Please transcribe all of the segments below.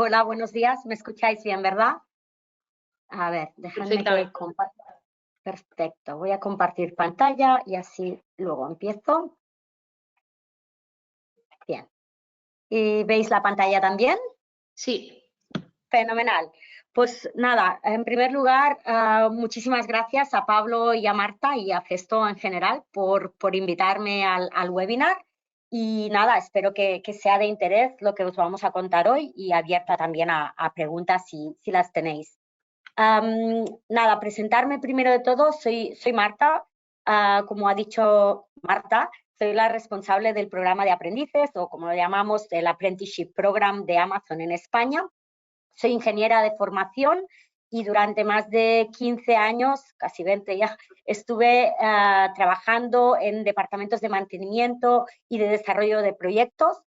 Hola, buenos días. ¿Me escucháis bien, verdad? A ver, dejadme que comparta. Perfecto. Voy a compartir pantalla y así luego empiezo. Bien. ¿Y veis la pantalla también? Sí. Fenomenal. Pues nada, en primer lugar, muchísimas gracias a Pablo y a Marta y a Festo en general por invitarme al webinar. Y nada, espero que sea de interés lo que os vamos a contar hoy y abierta también a preguntas si las tenéis. Nada, presentarme primero de todo, soy Marta. Como ha dicho Marta, soy la responsable del programa de aprendices, o como lo llamamos, el Apprenticeship Program de Amazon en España. Soy ingeniera de formación y durante más de 15 años, casi 20 ya, estuve trabajando en departamentos de mantenimiento y de desarrollo de proyectos,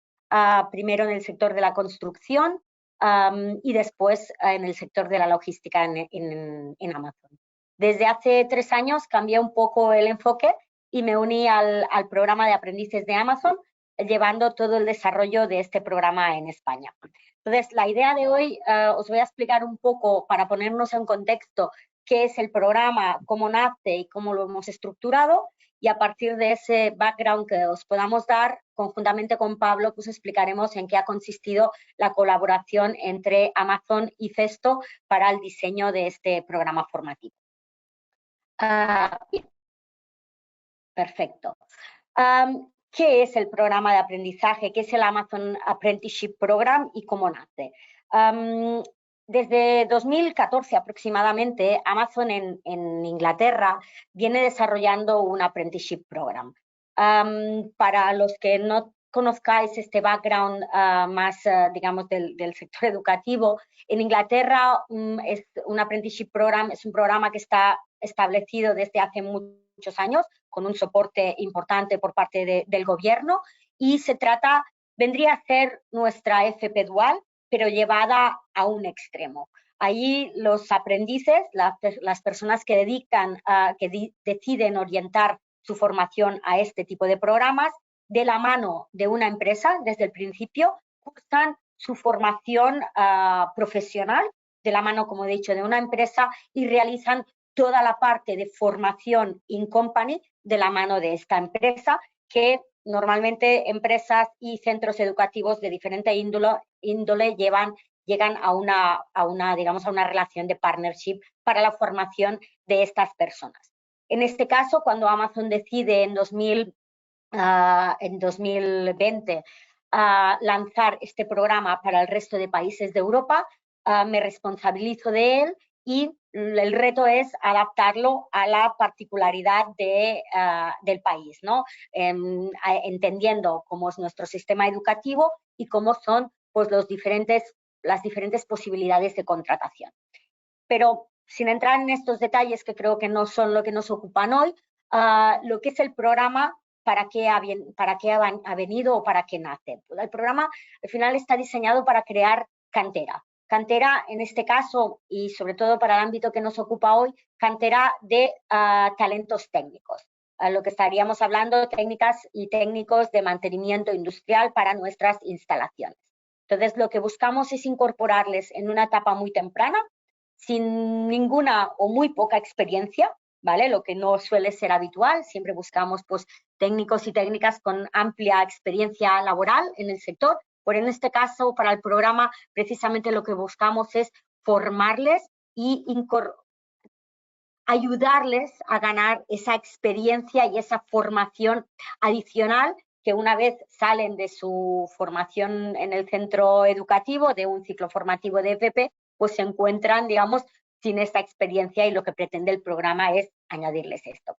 primero en el sector de la construcción y después en el sector de la logística en Amazon. Desde hace 3 años cambié un poco el enfoque y me uní al programa de aprendices de Amazon, llevando todo el desarrollo de este programa en España. Entonces, la idea de hoy os voy a explicar un poco, para ponernos en contexto, qué es el programa, cómo nace y cómo lo hemos estructurado, y a partir de ese background que os podamos dar, conjuntamente con Pablo, pues explicaremos en qué ha consistido la colaboración entre Amazon y Festo para el diseño de este programa formativo. Perfecto. ¿Qué es el programa de aprendizaje? ¿Qué es el Amazon Apprenticeship Program y cómo nace? Desde 2014 aproximadamente, Amazon en Inglaterra viene desarrollando un Apprenticeship Program. Para los que no conozcáis este background más, digamos, del sector educativo, en Inglaterra es un Apprenticeship Program, es un programa que está establecido desde hace muchos años, con un soporte importante por parte del gobierno, y vendría a ser nuestra FP Dual, pero llevada a un extremo. Allí los aprendices, las personas que deciden orientar su formación a este tipo de programas, de la mano de una empresa, desde el principio, cursan su formación profesional, de la mano, como he dicho, de una empresa, y realizan toda la parte de formación in company de la mano de esta empresa, que normalmente empresas y centros educativos de diferente índole llegan a una relación de partnership para la formación de estas personas. En este caso, cuando Amazon decide en 2020 lanzar este programa para el resto de países de Europa, me responsabilizo de él y el reto es adaptarlo a la particularidad del país, ¿no? Entendiendo cómo es nuestro sistema educativo y cómo son pues, las diferentes posibilidades de contratación. Pero sin entrar en estos detalles, que creo que no son lo que nos ocupan hoy, lo que es el programa, para qué ha venido o para qué nace. El programa al final está diseñado para crear cantera. Cantera, en este caso, y sobre todo para el ámbito que nos ocupa hoy, cantera de talentos técnicos. Lo que estaríamos hablando, técnicas y técnicos de mantenimiento industrial para nuestras instalaciones. Entonces, lo que buscamos es incorporarles en una etapa muy temprana, sin ninguna o muy poca experiencia, ¿vale? Lo que no suele ser habitual. Siempre buscamos pues, técnicos y técnicas con amplia experiencia laboral en el sector. Pero en este caso, para el programa, precisamente lo que buscamos es formarles y ayudarles a ganar esa experiencia y esa formación adicional, que una vez salen de su formación en el centro educativo, de un ciclo formativo de FP, pues se encuentran, digamos, sin esta experiencia, y lo que pretende el programa es añadirles esto.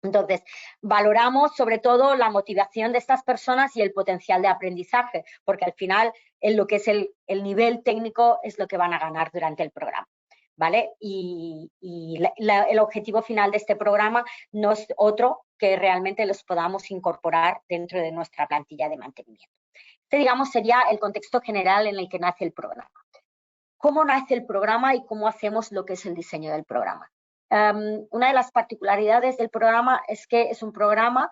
Entonces, valoramos sobre todo la motivación de estas personas y el potencial de aprendizaje, porque al final en lo que es el nivel técnico es lo que van a ganar durante el programa, ¿vale? Y el objetivo final de este programa no es otro que realmente los podamos incorporar dentro de nuestra plantilla de mantenimiento. Este, digamos, sería el contexto general en el que nace el programa. ¿Cómo nace el programa y cómo hacemos lo que es el diseño del programa? Una de las particularidades del programa es que es un programa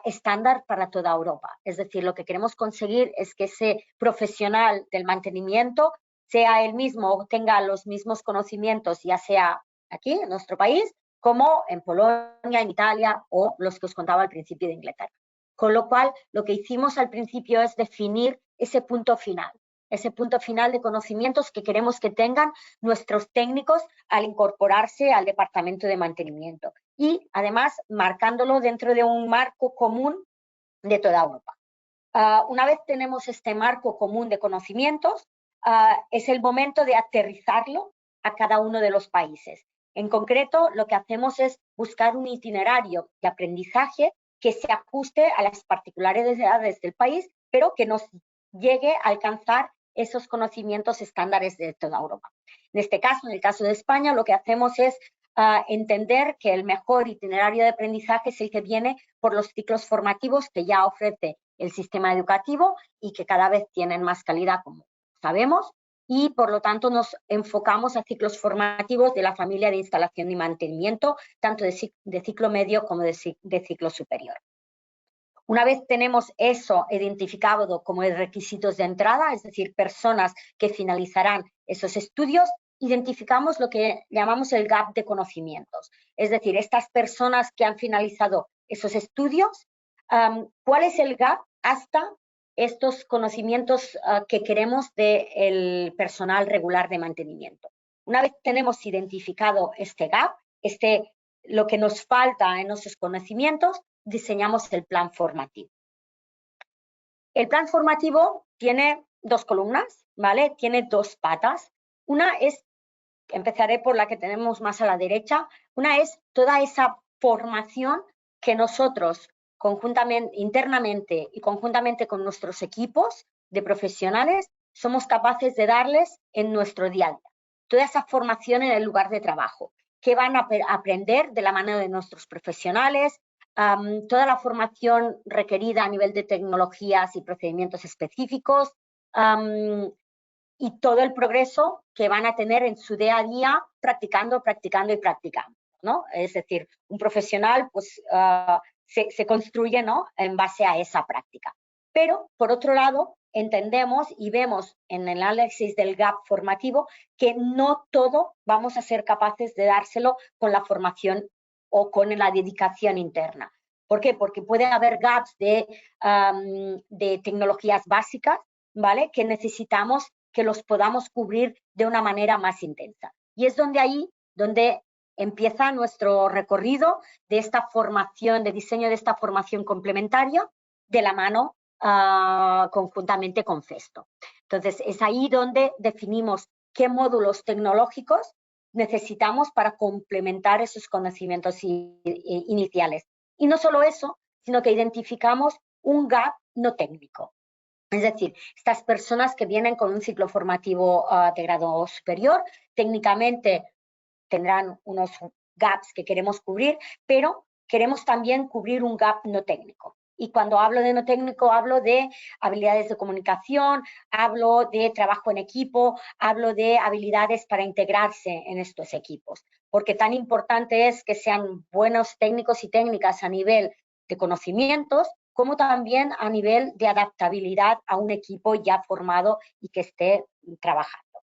estándar para toda Europa. Es decir, lo que queremos conseguir es que ese profesional del mantenimiento sea el mismo, tenga los mismos conocimientos, ya sea aquí en nuestro país, como en Polonia, en Italia o los que os contaba al principio de Inglaterra. Con lo cual, lo que hicimos al principio es definir ese punto final de conocimientos que queremos que tengan nuestros técnicos al incorporarse al departamento de mantenimiento y además marcándolo dentro de un marco común de toda Europa. Una vez tenemos este marco común de conocimientos, es el momento de aterrizarlo a cada uno de los países. En concreto, lo que hacemos es buscar un itinerario de aprendizaje que se ajuste a las particularidades del país, pero que nos llegue a alcanzar esos conocimientos estándares de toda Europa. En este caso, en el caso de España, lo que hacemos es entender que el mejor itinerario de aprendizaje es el que viene por los ciclos formativos que ya ofrece el sistema educativo y que cada vez tienen más calidad, como sabemos, y por lo tanto nos enfocamos a ciclos formativos de la familia de instalación y mantenimiento, tanto de ciclo medio como de ciclo superior. Una vez tenemos eso identificado como requisitos de entrada, es decir, personas que finalizarán esos estudios, identificamos lo que llamamos el gap de conocimientos. Es decir, estas personas que han finalizado esos estudios, ¿cuál es el gap hasta estos conocimientos que queremos del personal regular de mantenimiento? Una vez tenemos identificado este gap, lo que nos falta en esos conocimientos, diseñamos el plan formativo. El plan formativo tiene dos columnas, ¿vale? Tiene dos patas. Una es, empezaré por la que tenemos más a la derecha, una es toda esa formación que nosotros conjuntamente, internamente y conjuntamente con nuestros equipos de profesionales somos capaces de darles en nuestro día a día. Toda esa formación en el lugar de trabajo, que van a aprender de la mano de nuestros profesionales, toda la formación requerida a nivel de tecnologías y procedimientos específicos y todo el progreso que van a tener en su día a día practicando, practicando y practicando, ¿no? Es decir, un profesional pues, se construye, ¿no?, en base a esa práctica. Pero, por otro lado, entendemos y vemos en el análisis del gap formativo que no todo vamos a ser capaces de dárselo con la formación o con la dedicación interna. ¿Por qué? Porque puede haber gaps de tecnologías básicas, ¿vale?, que necesitamos que los podamos cubrir de una manera más intensa. Y es donde empieza nuestro recorrido de esta formación, de diseño de esta formación complementaria de la mano conjuntamente con Festo. Entonces, es ahí donde definimos qué módulos tecnológicos necesitamos para complementar esos conocimientos iniciales. Y no solo eso, sino que identificamos un gap no técnico. Es decir, estas personas que vienen con un ciclo formativo de grado superior, técnicamente tendrán unos gaps que queremos cubrir, pero queremos también cubrir un gap no técnico. Y cuando hablo de no técnico, hablo de habilidades de comunicación, hablo de trabajo en equipo, hablo de habilidades para integrarse en estos equipos. Porque tan importante es que sean buenos técnicos y técnicas a nivel de conocimientos, como también a nivel de adaptabilidad a un equipo ya formado y que esté trabajando.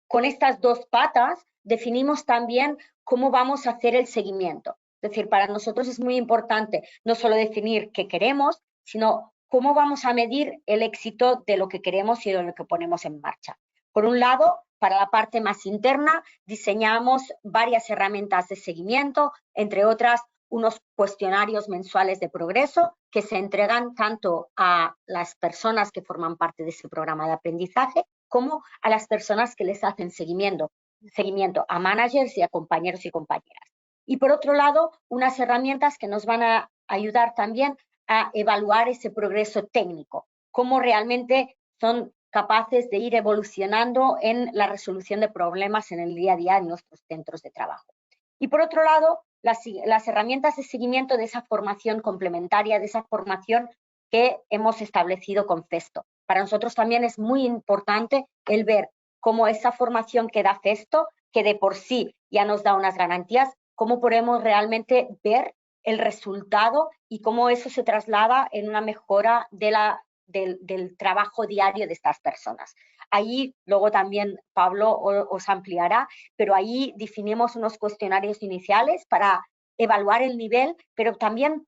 Con estas dos patas definimos también cómo vamos a hacer el seguimiento. Es decir, para nosotros es muy importante no solo definir qué queremos, sino cómo vamos a medir el éxito de lo que queremos y de lo que ponemos en marcha. Por un lado, para la parte más interna, diseñamos varias herramientas de seguimiento, entre otras, unos cuestionarios mensuales de progreso que se entregan tanto a las personas que forman parte de ese programa de aprendizaje como a las personas que les hacen seguimiento a managers y a compañeros y compañeras. Y por otro lado, unas herramientas que nos van a ayudar también a evaluar ese progreso técnico, cómo realmente son capaces de ir evolucionando en la resolución de problemas en el día a día en nuestros centros de trabajo. Y por otro lado, las herramientas de seguimiento de esa formación complementaria, de esa formación que hemos establecido con Festo. Para nosotros también es muy importante el ver cómo esa formación que da Festo, que de por sí ya nos da unas garantías, cómo podemos realmente ver el resultado y cómo eso se traslada en una mejora del trabajo diario de estas personas. ahí luego también Pablo os ampliará, pero ahí definimos unos cuestionarios iniciales para evaluar el nivel, pero también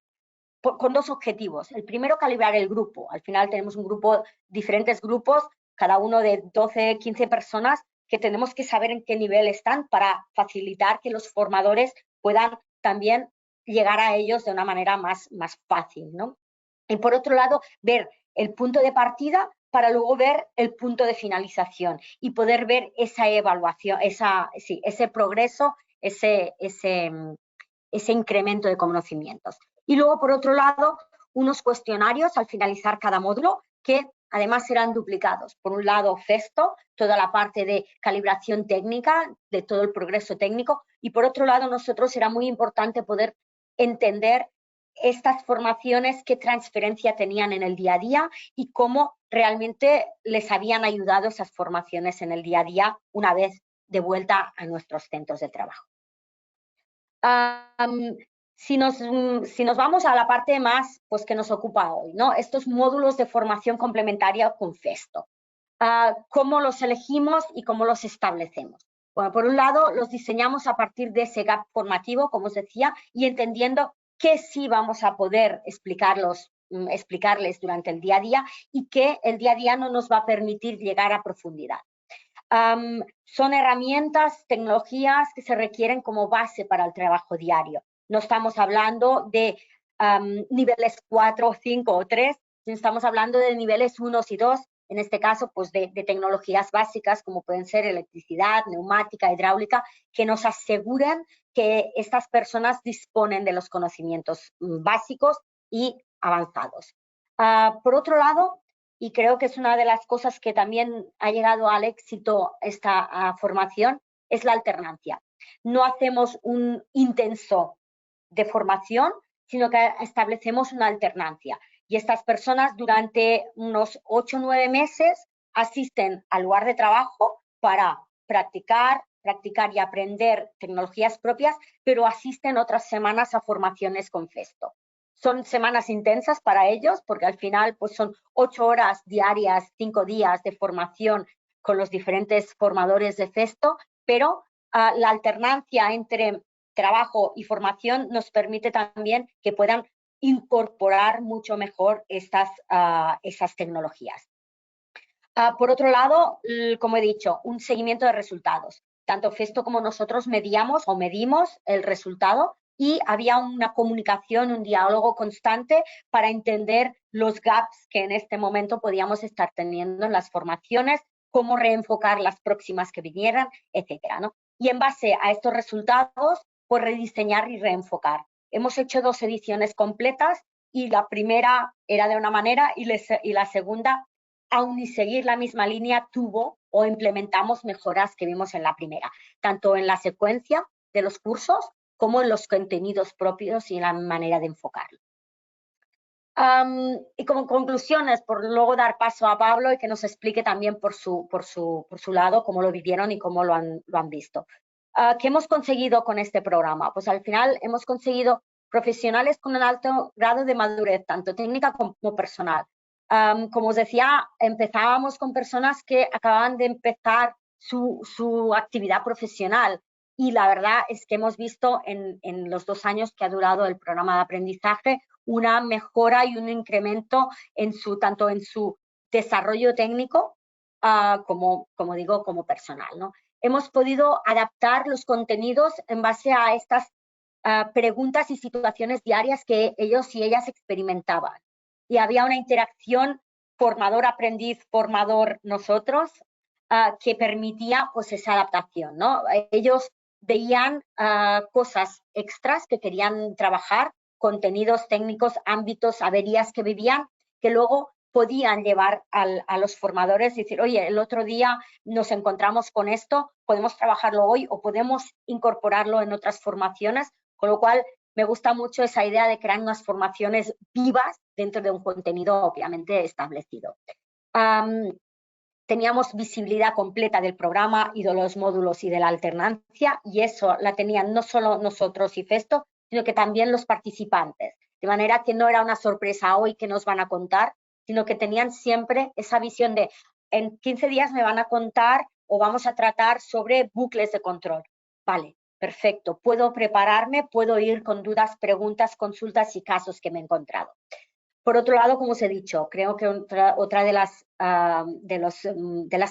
con dos objetivos. El primero, calibrar el grupo. Al final tenemos un grupo, diferentes grupos, cada uno de 12, 15 personas, que tenemos que saber en qué nivel están para facilitar que los formadores puedan también llegar a ellos de una manera más fácil, ¿no? Y por otro lado, ver el punto de partida para luego ver el punto de finalización y poder ver esa evaluación, ese progreso, ese incremento de conocimientos. Y luego, por otro lado, unos cuestionarios al finalizar cada módulo que además serán duplicados. Por un lado, Festo, toda la parte de calibración técnica, de todo el progreso técnico, y por otro lado, nosotros era muy importante poder entender estas formaciones, qué transferencia tenían en el día a día y cómo realmente les habían ayudado esas formaciones en el día a día una vez de vuelta a nuestros centros de trabajo. Si nos vamos a la parte más pues, que nos ocupa hoy, ¿no? Estos módulos de formación complementaria con Festo. ¿Cómo los elegimos y cómo los establecemos? Bueno, por un lado, los diseñamos a partir de ese gap formativo, como os decía, y entendiendo que sí vamos a poder explicarles durante el día a día y que el día a día no nos va a permitir llegar a profundidad. Son herramientas, tecnologías que se requieren como base para el trabajo diario. No estamos hablando de niveles 4, 5 o 3, sino estamos hablando de niveles 1 y 2, en este caso pues de tecnologías básicas como pueden ser electricidad, neumática, hidráulica, que nos aseguren que estas personas disponen de los conocimientos básicos y avanzados. Por otro lado, y creo que es una de las cosas que también ha llegado al éxito esta formación, es la alternancia. No hacemos un intenso de formación, sino que establecemos una alternancia. Y estas personas durante unos 8 o 9 meses asisten al lugar de trabajo para practicar y aprender tecnologías propias, pero asisten otras semanas a formaciones con Festo. Son semanas intensas para ellos porque al final pues son 8 horas diarias, 5 días de formación con los diferentes formadores de Festo, pero la alternancia entre trabajo y formación nos permite también que puedan incorporar mucho mejor esas tecnologías. Por otro lado, como he dicho, un seguimiento de resultados. Tanto Festo como nosotros medimos el resultado y había una comunicación, un diálogo constante para entender los gaps que en este momento podíamos estar teniendo en las formaciones, cómo reenfocar las próximas que vinieran, etcétera, ¿no? Y en base a estos resultados, pues rediseñar y reenfocar. Hemos hecho 2 ediciones completas y la primera era de una manera y la segunda, aun y seguir la misma línea, tuvo o implementamos mejoras que vimos en la primera, tanto en la secuencia de los cursos como en los contenidos propios y en la manera de enfocarlo. Y como conclusiones, por luego dar paso a Pablo y que nos explique también por su lado cómo lo vivieron y cómo lo han visto. ¿Qué hemos conseguido con este programa? Pues al final hemos conseguido profesionales con un alto grado de madurez, tanto técnica como personal. Como os decía, empezábamos con personas que acababan de empezar su actividad profesional y la verdad es que hemos visto en los 2 años que ha durado el programa de aprendizaje una mejora y un incremento tanto en su desarrollo técnico como digo, como personal, ¿no? Hemos podido adaptar los contenidos en base a estas preguntas y situaciones diarias que ellos y ellas experimentaban. Y había una interacción formador-aprendiz, formador-nosotros, que permitía pues esa adaptación, ¿no? Ellos veían cosas extras que querían trabajar, contenidos técnicos, ámbitos, averías que vivían, que luego podían llevar a los formadores y decir, oye, el otro día nos encontramos con esto, podemos trabajarlo hoy o podemos incorporarlo en otras formaciones, con lo cual me gusta mucho esa idea de crear unas formaciones vivas dentro de un contenido obviamente establecido. Teníamos visibilidad completa del programa y de los módulos y de la alternancia y eso la tenían no solo nosotros y Festo, sino que también los participantes. De manera que no era una sorpresa hoy que nos van a contar, sino que tenían siempre esa visión de en 15 días me van a contar o vamos a tratar sobre bucles de control. Vale, perfecto. Puedo prepararme, puedo ir con dudas, preguntas, consultas y casos que me he encontrado. Por otro lado, como os he dicho, creo que otra de las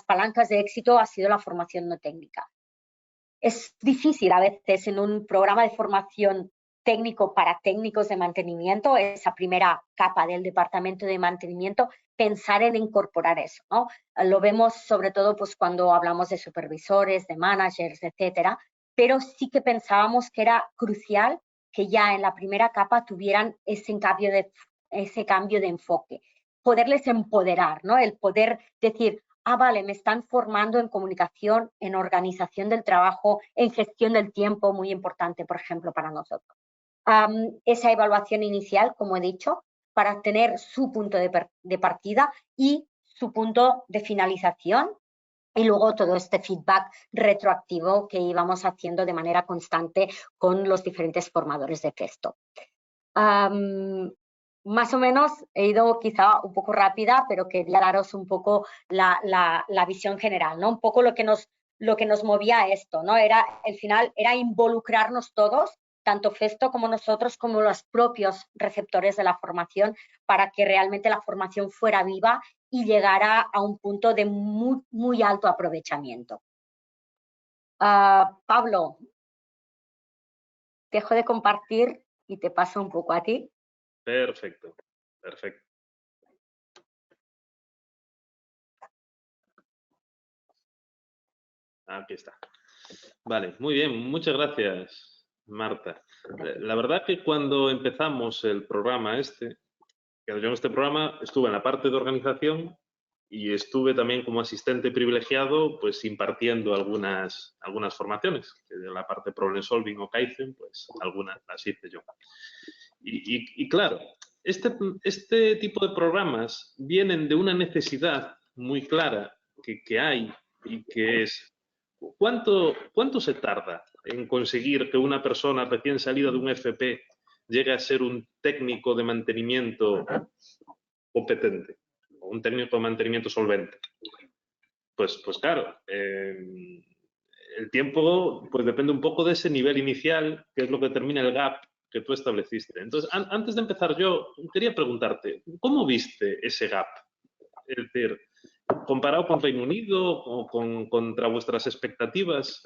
palancas de éxito ha sido la formación no técnica. Es difícil a veces en un programa de formación técnico para técnicos de mantenimiento, esa primera capa del departamento de mantenimiento, pensar en incorporar eso, ¿no? Lo vemos sobre todo pues, cuando hablamos de supervisores, de managers, etcétera, pero sí que pensábamos que era crucial que ya en la primera capa tuvieran ese cambio de enfoque, poderles empoderar, ¿no? El poder decir, ah, vale, me están formando en comunicación, en organización del trabajo, en gestión del tiempo, muy importante, por ejemplo, para nosotros. Esa evaluación inicial, como he dicho, para tener su punto de partida y su punto de finalización, y luego todo este feedback retroactivo que íbamos haciendo de manera constante con los diferentes formadores de Festo. Más o menos he ido quizá un poco rápida, pero quería daros un poco la visión general, ¿no? Un poco lo que nos movía a esto, ¿no? Al final era involucrarnos todos, tanto Festo como nosotros, como los propios receptores de la formación, para que realmente la formación fuera viva y llegara a un punto de muy, muy alto aprovechamiento. Pablo, dejo de compartir y te paso un poco a ti. Perfecto, perfecto. Aquí está. Vale, muy bien, muchas gracias, Marta. La verdad que cuando empezamos el programa que yo en este programa estuve en la parte de organización y estuve también como asistente privilegiado, pues impartiendo algunas formaciones, que de la parte Problem Solving o Kaizen, pues algunas las hice yo. Y claro, este tipo de programas vienen de una necesidad muy clara que hay y que es ¿cuánto se tarda en conseguir que una persona recién salida de un FP llegue a ser un técnico de mantenimiento competente o un técnico de mantenimiento solvente? Pues claro, el tiempo pues depende un poco de ese nivel inicial, que es lo que determina el gap que tú estableciste. Entonces, antes de empezar yo, quería preguntarte, ¿cómo viste ese gap? Es decir, comparado con Reino Unido o contra vuestras expectativas,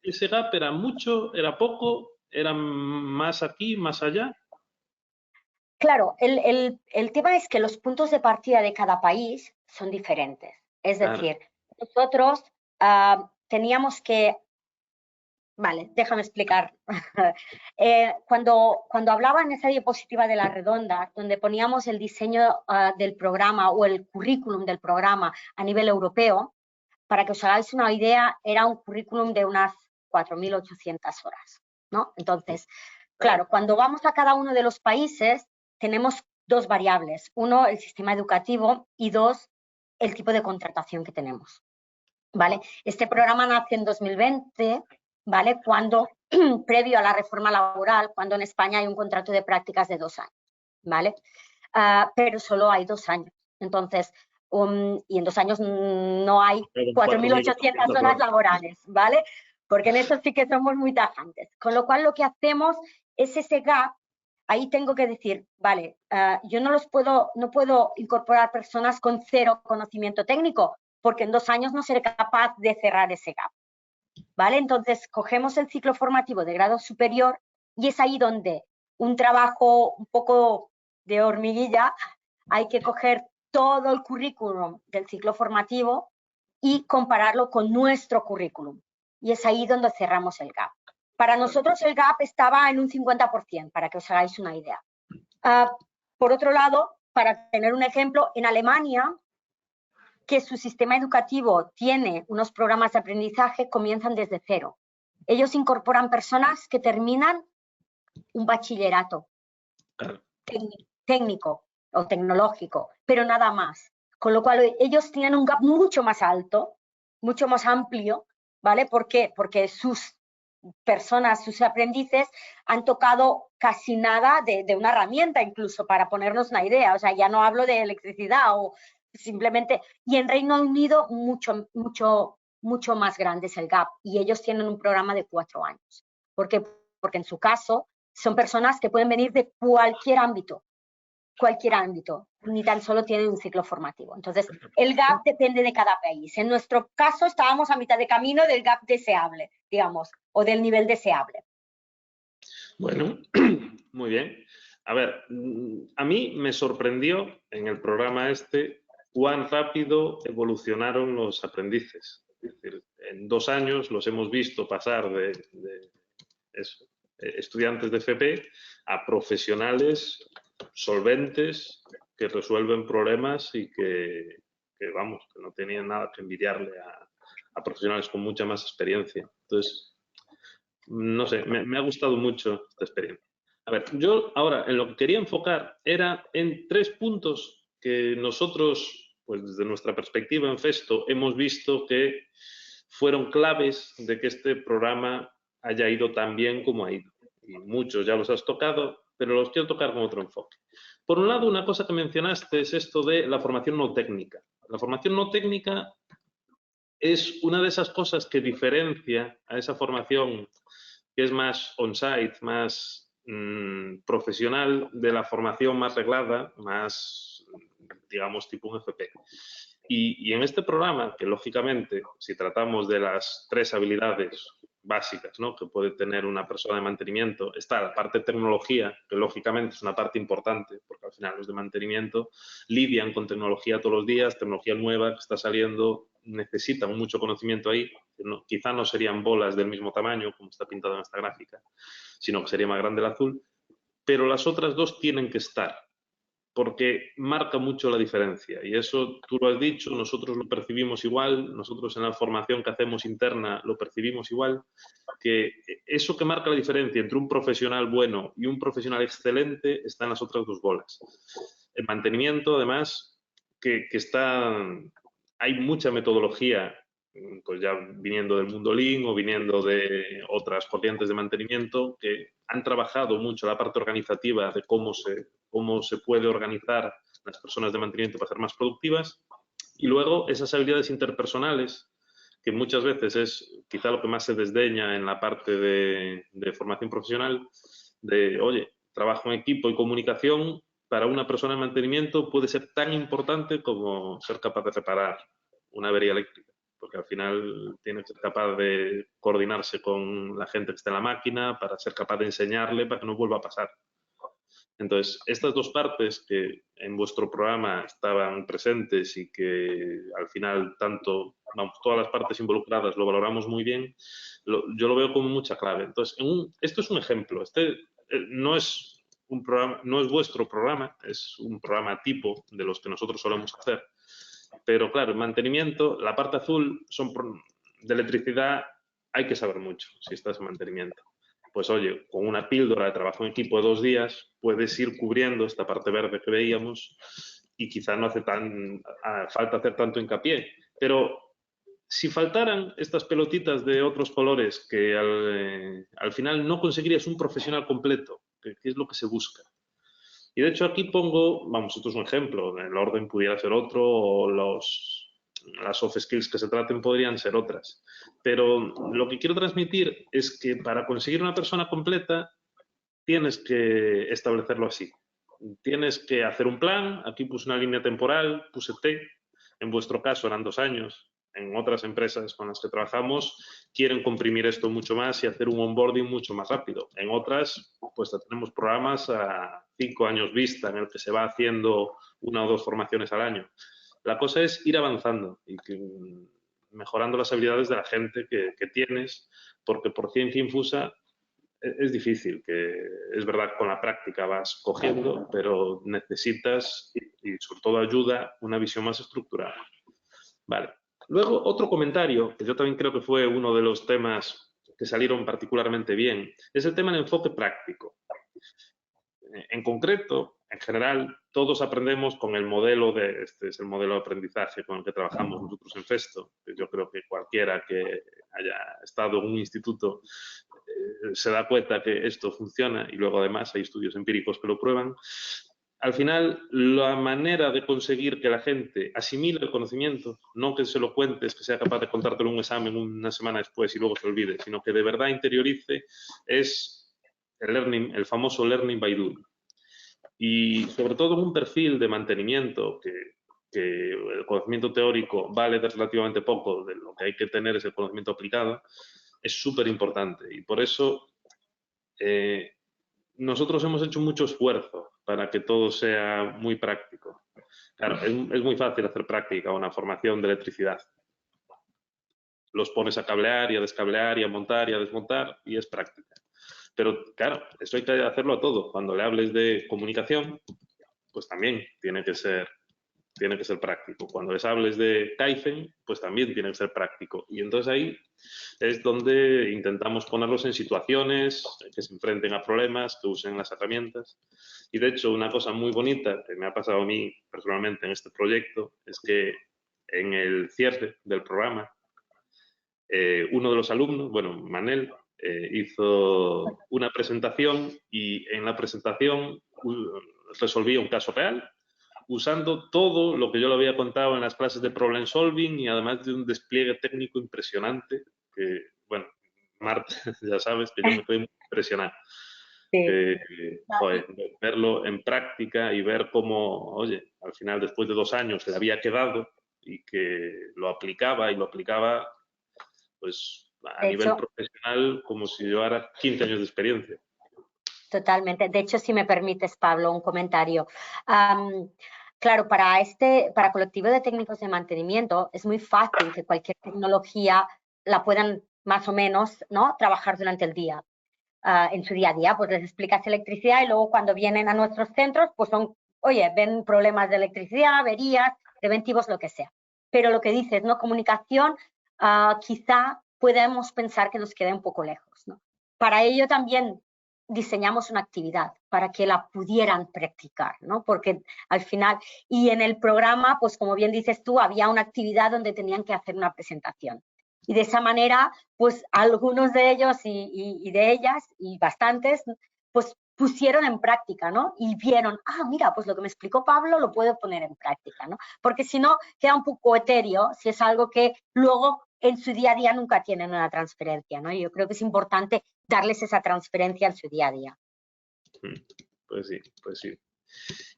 ¿ese gap era mucho, era poco, era más aquí, más allá? Claro, el tema es que los puntos de partida de cada país son diferentes. Es decir, nosotros teníamos que... Vale, déjame explicar. Cuando hablaba en esa diapositiva de la redonda, donde poníamos el diseño del programa o el currículum del programa a nivel europeo, para que os hagáis una idea, era un currículum de unas 4.800 horas, ¿no? Entonces, claro, cuando vamos a cada uno de los países, tenemos dos variables. Uno, el sistema educativo y dos, el tipo de contratación que tenemos, ¿vale? Este programa nace en 2020, ¿vale? Cuando, previo a la reforma laboral, cuando en España hay un contrato de prácticas de 2 años, ¿vale? Pero solo hay 2 años. Entonces, y en 2 años no hay 4.800 horas laborales, ¿vale? Porque en eso sí que somos muy tajantes. Con lo cual, lo que hacemos es ese gap. Ahí tengo que decir, vale, yo no puedo incorporar personas con cero conocimiento técnico, porque en 2 años no seré capaz de cerrar ese gap, ¿vale? Entonces, cogemos el ciclo formativo de grado superior y es ahí donde un trabajo un poco de hormiguilla, hay que coger todo el currículum del ciclo formativo y compararlo con nuestro currículum. Y es ahí donde cerramos el gap. Para nosotros el gap estaba en un 50%, para que os hagáis una idea. Por otro lado, para tener un ejemplo, en Alemania, que su sistema educativo tiene unos programas de aprendizaje, comienzan desde cero. Ellos incorporan personas que terminan un bachillerato técnico o tecnológico, pero nada más. Con lo cual ellos tienen un gap mucho más alto, mucho más amplio, ¿vale? ¿Por qué? Porque sus personas, sus aprendices han tocado casi nada de una herramienta, incluso para ponernos una idea. O sea, ya no hablo de electricidad simplemente, y en Reino Unido mucho más grande es el gap, y ellos tienen un programa de 4 años. ¿Por qué? Porque en su caso son personas que pueden venir de cualquier ámbito, ni tan solo tienen un ciclo formativo. Entonces, el gap depende de cada país. En nuestro caso, estábamos a mitad de camino del gap deseable, digamos, o del nivel deseable. Bueno, muy bien. A ver, a mí me sorprendió en el programa este cuán rápido evolucionaron los aprendices. Es decir, en 2 años los hemos visto pasar de eso, estudiantes de FP a profesionales solventes que resuelven problemas y que vamos, que no tenían nada que envidiarle a profesionales con mucha más experiencia. Entonces, no sé, me ha gustado mucho esta experiencia. A ver, yo ahora en lo que quería enfocar era en 3 puntos que nosotros, pues desde nuestra perspectiva en Festo, hemos visto que fueron claves de que este programa haya ido tan bien como ha ido. Y muchos ya los has tocado, pero los quiero tocar con otro enfoque. Por un lado, una cosa que mencionaste es esto de la formación no técnica. La formación no técnica es una de esas cosas que diferencia a esa formación que es más on-site, más profesional, de la formación más reglada, más, digamos, tipo un FP. Y en este programa, que lógicamente, si tratamos de las 3 habilidades básicas, ¿no?, que puede tener una persona de mantenimiento, está la parte de tecnología, que lógicamente es una parte importante, porque al final los de mantenimiento lidian con tecnología todos los días, tecnología nueva que está saliendo, necesitan mucho conocimiento ahí, que no, quizá no serían bolas del mismo tamaño, como está pintado en esta gráfica, sino que sería más grande el azul, pero las otras 2 tienen que estar, porque marca mucho la diferencia. Y eso tú lo has dicho, nosotros lo percibimos igual, nosotros en la formación que hacemos interna lo percibimos igual, que eso que marca la diferencia entre un profesional bueno y un profesional excelente está en las otras 2 bolas. El mantenimiento, además, que hay mucha metodología, pues ya viniendo del mundo Lean o viniendo de otras corrientes de mantenimiento, que han trabajado mucho la parte organizativa de cómo se puede organizar las personas de mantenimiento para ser más productivas, y luego esas habilidades interpersonales, que muchas veces es quizá lo que más se desdeña en la parte de formación profesional, de, oye, trabajo en equipo y comunicación para una persona de mantenimiento puede ser tan importante como ser capaz de reparar una avería eléctrica, porque al final tiene que ser capaz de coordinarse con la gente que está en la máquina para ser capaz de enseñarle para que no vuelva a pasar. Entonces, estas 2 partes que en vuestro programa estaban presentes y que al final todas las partes involucradas lo valoramos muy bien, yo lo veo como mucha clave. Entonces, esto es un ejemplo. No es un programa, no es vuestro programa, es un programa tipo de los que nosotros solemos hacer. Pero claro, en mantenimiento, la parte azul de electricidad hay que saber mucho si estás en mantenimiento. Pues oye, con una píldora de trabajo en equipo de 2 días puedes ir cubriendo esta parte verde que veíamos y quizá no hace falta hacer tanto hincapié. Pero si faltaran estas pelotitas de otros colores que al final no conseguirías un profesional completo, que es lo que se busca. Y de hecho aquí pongo, vamos, esto es un ejemplo, el orden pudiera ser otro o las soft skills que se traten podrían ser otras. Pero lo que quiero transmitir es que para conseguir una persona completa tienes que establecerlo así. Tienes que hacer un plan, aquí puse una línea temporal, puse T, en vuestro caso eran 2 años, en otras empresas con las que trabajamos quieren comprimir esto mucho más y hacer un onboarding mucho más rápido. En otras, pues tenemos programas a 5 años vista en el que se va haciendo 1 o 2 formaciones al año. La cosa es ir avanzando y mejorando las habilidades de la gente que tienes, porque por ciencia infusa es difícil, que es verdad que con la práctica vas cogiendo, pero necesitas, y sobre todo ayuda, una visión más estructurada. Vale. Luego, otro comentario, que yo también creo que fue uno de los temas que salieron particularmente bien, es el tema del enfoque práctico. En concreto, en general, todos aprendemos con el modelo este es el modelo de aprendizaje con el que trabajamos nosotros en Festo. Yo creo que cualquiera que haya estado en un instituto se da cuenta que esto funciona y luego además hay estudios empíricos que lo prueban. al final, la manera de conseguir que la gente asimile el conocimiento, no que se lo cuentes, que sea capaz de contártelo en un examen una semana después y luego se olvide, sino que de verdad interiorice, es el learning, el famoso learning by doing. Y sobre todo en un perfil de mantenimiento, que el conocimiento teórico vale relativamente poco, de lo que hay que tener es el conocimiento aplicado, es súper importante. Y por eso nosotros hemos hecho mucho esfuerzo para que todo sea muy práctico. Claro, es muy fácil hacer práctica una formación de electricidad. Los pones a cablear y a descablear y a montar y a desmontar y es práctica. Pero claro, eso hay que hacerlo a todo. Cuando le hables de comunicación, pues también tiene que ser práctico. Cuando les hables de Kaizen, pues también tiene que ser práctico. Y entonces ahí es donde intentamos ponerlos en situaciones que se enfrenten a problemas, que usen las herramientas. Y de hecho, una cosa muy bonita que me ha pasado a mí personalmente en este proyecto es que en el cierre del programa, uno de los alumnos, bueno, Manel, hizo una presentación y en la presentación resolvía un caso real usando todo lo que yo le había contado en las clases de problem solving y además de un despliegue técnico impresionante que, bueno, Marta, ya sabes que yo me quedé muy impresionado. Sí. Joder, verlo en práctica y ver cómo, oye, al final después de 2 años le había quedado y que lo aplicaba pues a De nivel hecho, profesional como si llevara 15 años de experiencia. totalmente. De hecho, si me permites, Pablo, un comentario. Claro, para colectivo de técnicos de mantenimiento es muy fácil que cualquier tecnología la puedan más o menos, ¿no?, trabajar durante el día. En su día a día, pues les explicas electricidad y luego cuando vienen a nuestros centros, pues oye, ven problemas de electricidad, averías, preventivos, lo que sea. Pero lo que dices, ¿no?, comunicación, quizá podemos pensar que nos queda un poco lejos, ¿no? Para ello también diseñamos una actividad para que la pudieran practicar, ¿no? Porque al final, y en el programa, pues como bien dices tú, había una actividad donde tenían que hacer una presentación. Y de esa manera, pues algunos de ellos y de ellas, y bastantes, pues pusieron en práctica, ¿no? Y vieron, mira, pues lo que me explicó Pablo lo puedo poner en práctica, ¿no? Porque si no, queda un poco etéreo si es algo que luego en su día a día nunca tienen una transferencia, ¿no? Y yo creo que es importante darles esa transferencia en su día a día. Pues sí, pues sí.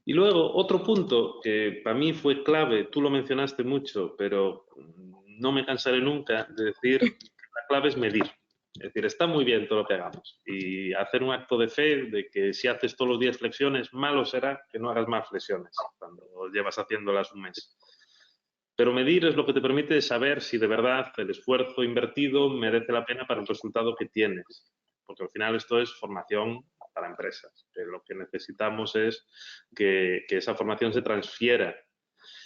Y luego, otro punto que para mí fue clave, tú lo mencionaste mucho, pero no me cansaré nunca de decir que la clave es medir. Es decir, está muy bien todo lo que hagamos y hacer un acto de fe de que si haces todos los días flexiones, malo será que no hagas más flexiones cuando llevas haciéndolas un mes. Pero medir es lo que te permite saber si de verdad el esfuerzo invertido merece la pena para el resultado que tienes. Porque al final esto es formación para empresas. Que lo que necesitamos es que esa formación se transfiera.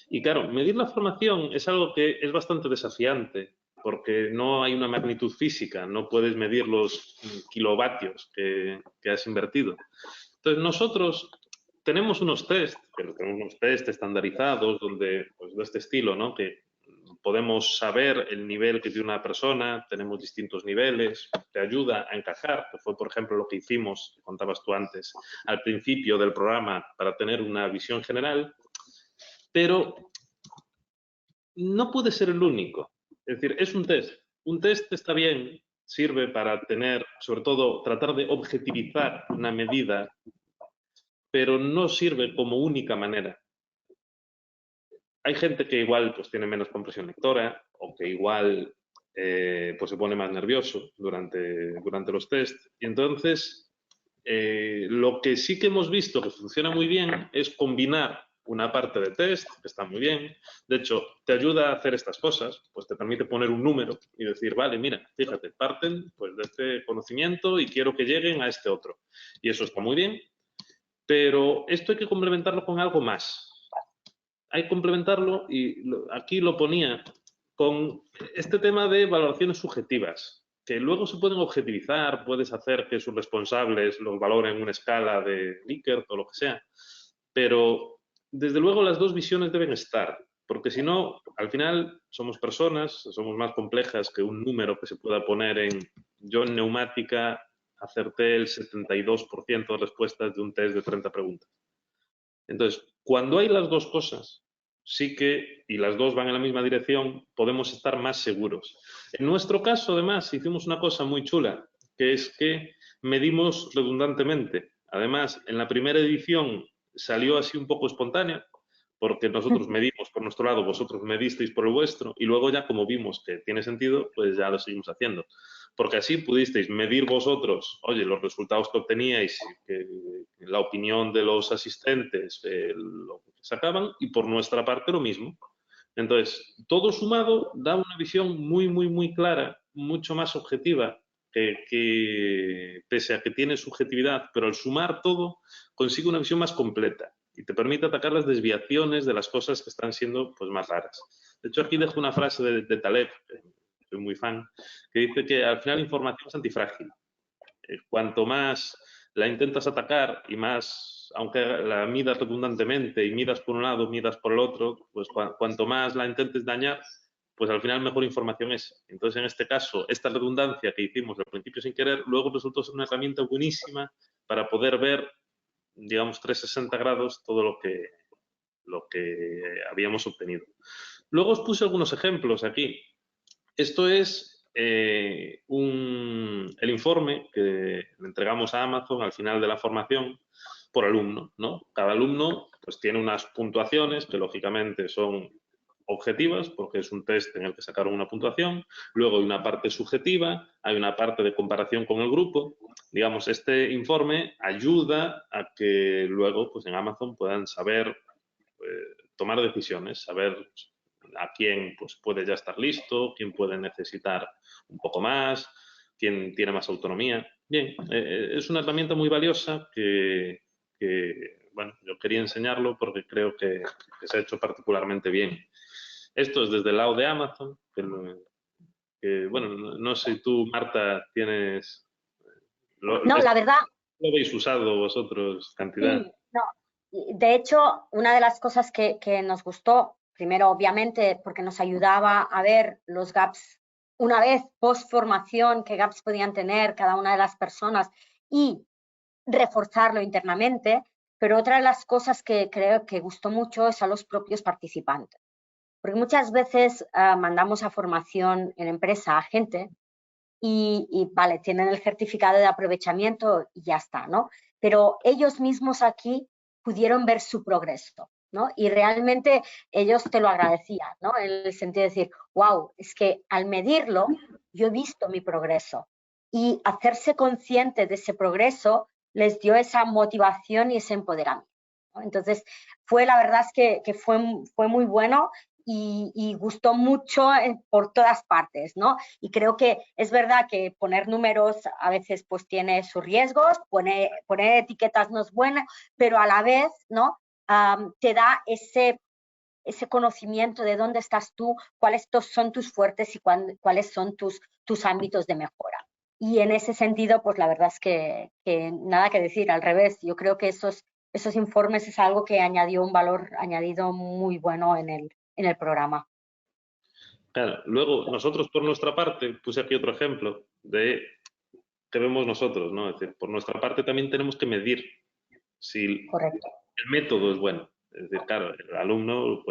Y claro, medir la formación es algo que es bastante desafiante porque no hay una magnitud física, no puedes medir los kilovatios que has invertido. Entonces nosotros tenemos unos test, pero tenemos unos test estandarizados donde, pues de este estilo, ¿no?, que podemos saber el nivel que tiene una persona, tenemos distintos niveles, te ayuda a encajar, que fue, por ejemplo, lo que hicimos, que contabas tú antes, al principio del programa para tener una visión general, pero no puede ser el único. Es decir, es un test. Un test está bien, sirve para tener, sobre todo, tratar de objetivizar una medida, pero no sirve como única manera. Hay gente que igual pues tiene menos compresión lectora o que igual pues se pone más nervioso durante los test. Y entonces, lo que sí que hemos visto que funciona muy bien es combinar una parte de test, que está muy bien. De hecho, te ayuda a hacer estas cosas, pues te permite poner un número y decir, vale, mira, fíjate, parten pues de este conocimiento y quiero que lleguen a este otro. Y eso está muy bien, pero esto hay que complementarlo con algo más. Hay que complementarlo y aquí lo ponía con este tema de valoraciones subjetivas, que luego se pueden objetivizar, puedes hacer que sus responsables los valoren en una escala de Likert o lo que sea, pero desde luego las dos visiones deben estar, porque si no, al final somos personas, somos más complejas que un número que se pueda poner en yo en neumática acerté el 72% de respuestas de un test de 30 preguntas. Entonces, cuando hay las dos cosas, sí que, y las dos van en la misma dirección, podemos estar más seguros. En nuestro caso, además, hicimos una cosa muy chula, que es que medimos redundantemente. Además, en la primera edición salió así un poco espontánea, porque nosotros medimos por nuestro lado, vosotros medisteis por el vuestro, y luego ya como vimos que tiene sentido, pues ya lo seguimos haciendo. Porque así pudisteis medir vosotros, oye, los resultados que obteníais, la opinión de los asistentes, lo que sacaban, y por nuestra parte lo mismo. Entonces, todo sumado da una visión muy, muy, muy clara, mucho más objetiva, que pese a que tiene subjetividad, pero al sumar todo consigue una visión más completa y te permite atacar las desviaciones de las cosas que están siendo pues, más raras. De hecho, aquí dejo una frase de Taleb, que soy muy fan, que dice que al final la información es antifrágil. Cuanto más la intentas atacar y más, aunque la midas redundantemente y midas por un lado, midas por el otro, pues cuanto más la intentes dañar, pues al final mejor información es. Entonces, en este caso, esta redundancia que hicimos al principio sin querer, luego resultó ser una herramienta buenísima para poder ver, digamos, 360 grados todo lo que habíamos obtenido. Luego os puse algunos ejemplos aquí. Esto es el informe que le entregamos a Amazon al final de la formación por alumno, ¿no? Cada alumno pues, tiene unas puntuaciones que lógicamente son objetivas, porque es un test en el que sacaron una puntuación, luego hay una parte subjetiva, hay una parte de comparación con el grupo. Digamos, este informe ayuda a que luego pues, en Amazon puedan saber tomar decisiones, saber a quién pues, puede ya estar listo, quién puede necesitar un poco más, quién tiene más autonomía. Bien, es una herramienta muy valiosa bueno, yo quería enseñarlo porque creo que se ha hecho particularmente bien. Esto es desde el lado de Amazon, bueno, no sé si tú, Marta, tienes... No, la verdad, ¿Lo habéis usado vosotros cantidad? sí, no. De hecho, una de las cosas que nos gustó, primero, obviamente, porque nos ayudaba a ver los gaps una vez post formación, qué gaps podían tener cada una de las personas y reforzarlo internamente, pero otra de las cosas que creo que gustó mucho es a los propios participantes. Porque muchas veces mandamos a formación en empresa a gente y vale, tienen el certificado de aprovechamiento y ya está, ¿no? Pero ellos mismos aquí pudieron ver su progreso, ¿no? Y realmente ellos te lo agradecían, ¿no? En el sentido de decir, wow, es que al medirlo yo he visto mi progreso y hacerse consciente de ese progreso les dio esa motivación y ese empoderamiento, ¿no? Entonces, la verdad es que fue muy bueno y gustó mucho por todas partes, ¿no? Y creo que es verdad que poner números a veces pues tiene sus riesgos, poner etiquetas no es bueno, pero a la vez, ¿no? Te da ese conocimiento de dónde estás tú, cuáles son tus fuertes y cuáles son tus ámbitos de mejora. Y en ese sentido, pues la verdad es que nada que decir, al revés, yo creo que esos informes es algo que añadió un valor añadido muy bueno en el programa. Claro, luego nosotros por nuestra parte, puse aquí otro ejemplo de que vemos nosotros, ¿no? Es decir, por nuestra parte también tenemos que medir si Correcto. el método es bueno. Es decir, claro, el alumno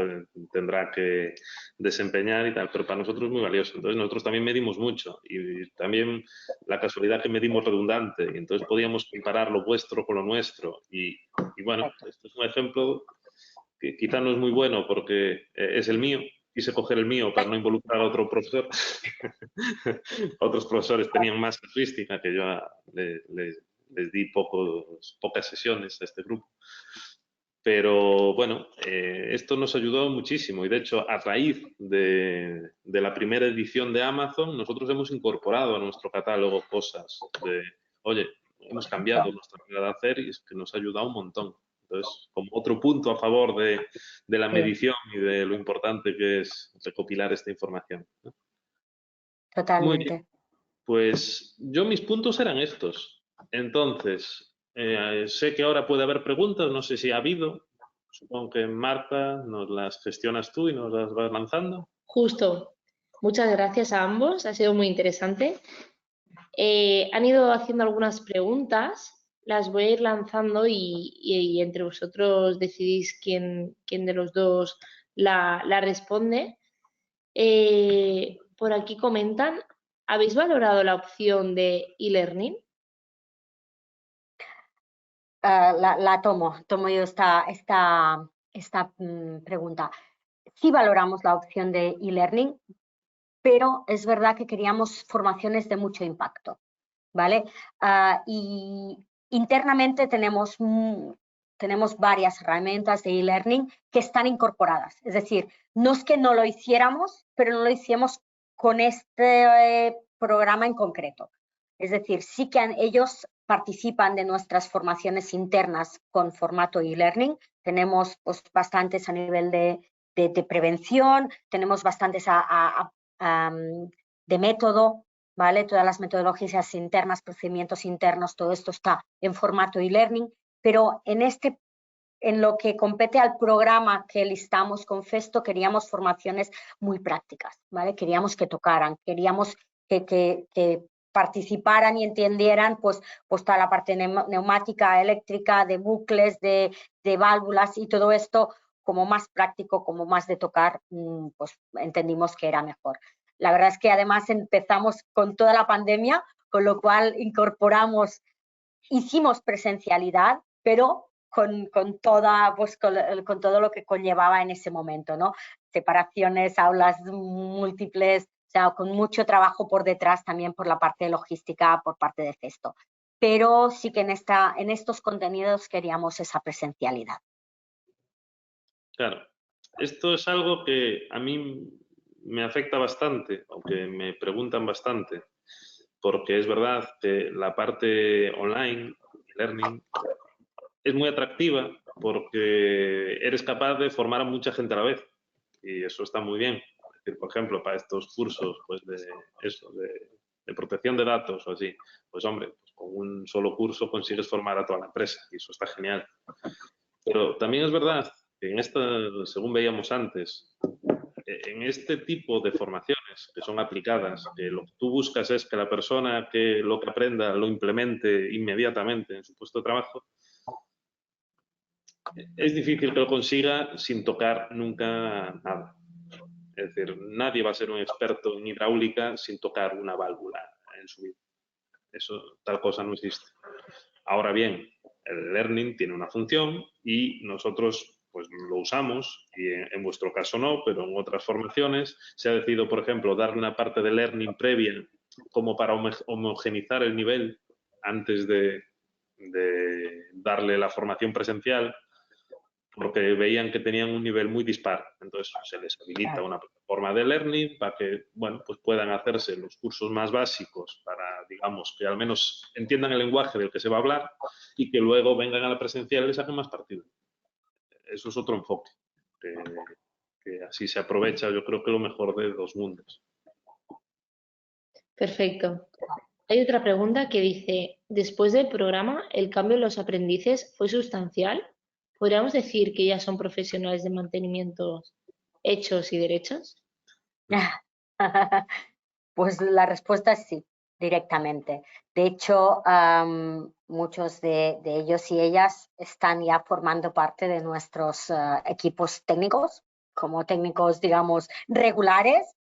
tendrá que desempeñar y tal, pero para nosotros es muy valioso. Entonces nosotros también medimos mucho y también la casualidad que medimos redundante y entonces podíamos comparar lo vuestro con lo nuestro y bueno, esto es un ejemplo que quizá no es muy bueno porque es el mío, quise coger el mío para no involucrar a otro profesor. Otros profesores tenían más casuística que yo les di pocas sesiones a este grupo. Pero bueno, esto nos ayudó muchísimo y de hecho a raíz de la primera edición de Amazon nosotros hemos incorporado a nuestro catálogo cosas de, oye, hemos cambiado nuestra manera de hacer y es que nos ha ayudado un montón. Entonces, como otro punto a favor de la medición y de lo importante que es recopilar esta información, ¿no? Muy bien, Totalmente. pues yo mis puntos eran estos. Entonces, sé que ahora puede haber preguntas, no sé si ha habido. Supongo que Marta nos las gestionas tú y nos las vas lanzando. Justo. Muchas gracias a ambos, ha sido muy interesante. Han ido haciendo algunas preguntas las voy a ir lanzando y entre vosotros decidís quién de los dos la responde. Por aquí comentan, ¿habéis valorado la opción de e-learning? Tomo yo esta pregunta. Sí valoramos la opción de e-learning, pero es verdad que queríamos formaciones de mucho impacto, ¿vale? Y internamente tenemos varias herramientas de e-learning que están incorporadas. Es decir, no es que no lo hiciéramos, pero no lo hicimos con este programa en concreto. Es decir, sí que ellos participan de nuestras formaciones internas con formato e-learning. Tenemos pues, bastantes a nivel de prevención, tenemos bastantes de método, ¿vale? Todas las metodologías internas, procedimientos internos, todo esto está en formato e-learning, pero en lo que compete al programa que listamos con Festo, queríamos formaciones muy prácticas, ¿vale? Queríamos que tocaran, queríamos que participaran y entendieran pues toda la parte neumática, eléctrica, de bucles, de válvulas y todo esto como más práctico, como más de tocar, pues entendimos que era mejor. La verdad es que además empezamos con toda la pandemia, con lo cual hicimos presencialidad, pero con todo lo que conllevaba en ese momento, ¿no? Separaciones, aulas múltiples, o sea, con mucho trabajo por detrás también por la parte de logística, por parte de Festo. Pero sí que en estos contenidos queríamos esa presencialidad. Claro, esto es algo que a mí me afecta bastante, aunque me preguntan bastante, porque es verdad que la parte online, learning, es muy atractiva porque eres capaz de formar a mucha gente a la vez y eso está muy bien. Es decir, por ejemplo, para estos cursos pues de protección de datos o así, pues hombre, pues con un solo curso consigues formar a toda la empresa y eso está genial. Pero también es verdad que según veíamos antes, en este tipo de formaciones que son aplicadas, que lo que tú buscas es que la persona que lo que aprenda lo implemente inmediatamente en su puesto de trabajo, es difícil que lo consiga sin tocar nunca nada. Es decir, nadie va a ser un experto en hidráulica sin tocar una válvula en su vida. Eso, tal cosa no existe. Ahora bien, el learning tiene una función y nosotros pues lo usamos y en vuestro caso no, pero en otras formaciones se ha decidido, por ejemplo, darle una parte de learning previa como para homogenizar el nivel antes de darle la formación presencial, porque veían que tenían un nivel muy dispar. Entonces se les habilita una plataforma de learning para que, bueno, pues puedan hacerse los cursos más básicos para, digamos, que al menos entiendan el lenguaje del que se va a hablar y que luego vengan a la presencial y les saquen más partido. Eso es otro enfoque, que así se aprovecha, yo creo que lo mejor de dos mundos. Perfecto. Hay otra pregunta que dice, después del programa, ¿el cambio en los aprendices fue sustancial? ¿Podríamos decir que ya son profesionales de mantenimiento hechos y derechos? Pues la respuesta es sí, directamente. De hecho, muchos de ellos y ellas están ya formando parte de nuestros equipos técnicos, como técnicos, digamos, regulares,